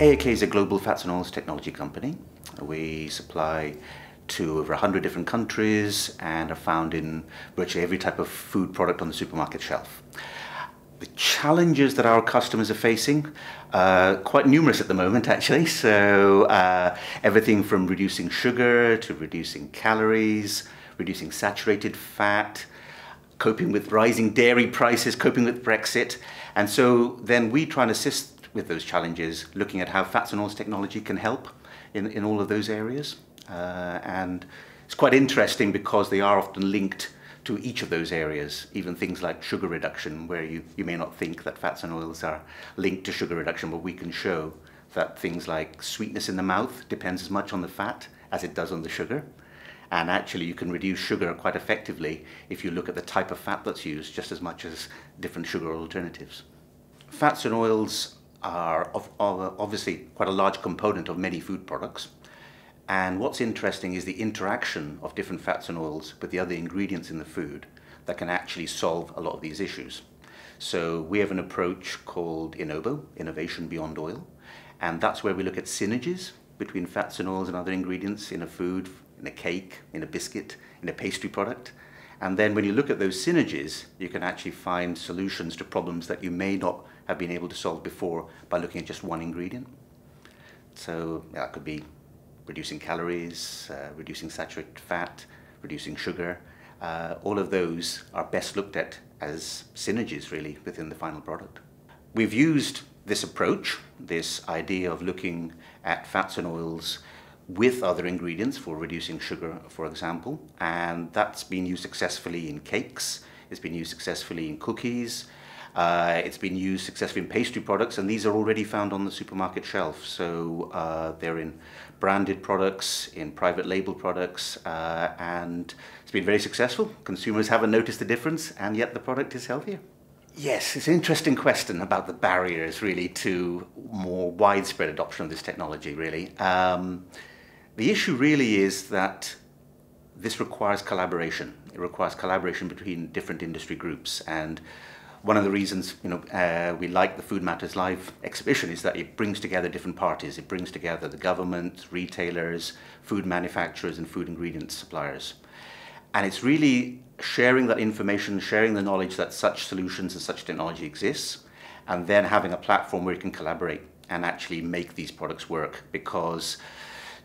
AAK is a global fats and oils technology company. We supply to over 100 different countries and are found in virtually every type of food product on the supermarket shelf. The challenges that our customers are facing are quite numerous at the moment, actually. So everything from reducing sugar to reducing calories, reducing saturated fat, coping with rising dairy prices, coping with Brexit. And so then we try and assist with those challenges, looking at how fats and oils technology can help in all of those areas. And it's quite interesting because they are often linked to each of those areas, even things like sugar reduction, where you may not think that fats and oils are linked to sugar reduction, but we can show that things like sweetness in the mouth depends as much on the fat as it does on the sugar. And actually you can reduce sugar quite effectively if you look at the type of fat that's used, just as much as different sugar alternatives. Fats and oils are obviously quite a large component of many food products. And what's interesting is the interaction of different fats and oils with the other ingredients in the food that can actually solve a lot of these issues. So we have an approach called INNOVO, Innovation Beyond Oil, and that's where we look at synergies between fats and oils and other ingredients in a food, in a cake, in a biscuit, in a pastry product. And then when you look at those synergies, you can actually find solutions to problems that you may not have been able to solve before by looking at just one ingredient. So that could be reducing calories, reducing saturated fat, reducing sugar. All of those are best looked at as synergies really within the final product. We've used this approach, this idea of looking at fats and oils with other ingredients for reducing sugar, for example, and that's been used successfully in cakes, it's been used successfully in cookies, it's been used successfully in pastry products, and these are already found on the supermarket shelf. So they're in branded products, in private label products, and it's been very successful. Consumers haven't noticed the difference, and yet the product is healthier. Yes, it's an interesting question about the barriers really to more widespread adoption of this technology really. The issue really is that this requires collaboration. It requires collaboration between different industry groups, and one of the reasons we like the Food Matters Live exhibition is that it brings together different parties. It brings together the government, retailers, food manufacturers and food ingredient suppliers. And it's really sharing that information, sharing the knowledge that such solutions and such technology exists, and then having a platform where you can collaborate and actually make these products work, because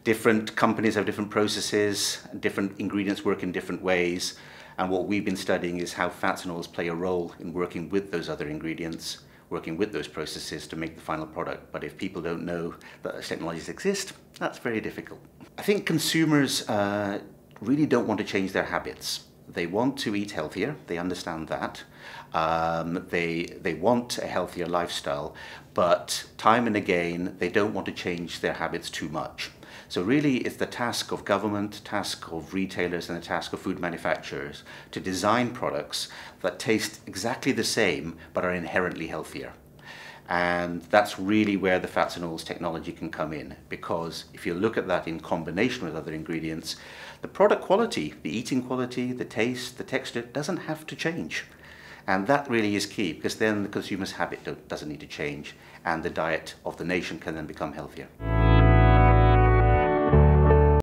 different companies have different processes, different ingredients work in different ways, and what we've been studying is how fats and oils play a role in working with those other ingredients, working with those processes to make the final product. But if people don't know that those technologies exist, that's very difficult. I think consumers really don't want to change their habits. They want to eat healthier, they understand that. They want a healthier lifestyle, but time and again, they don't want to change their habits too much. So really it's the task of government, task of retailers and the task of food manufacturers to design products that taste exactly the same but are inherently healthier. And that's really where the fats and oils technology can come in, because if you look at that in combination with other ingredients, the product quality, the eating quality, the taste, the texture doesn't have to change. And that really is key, because then the consumer's habit doesn't need to change and the diet of the nation can then become healthier.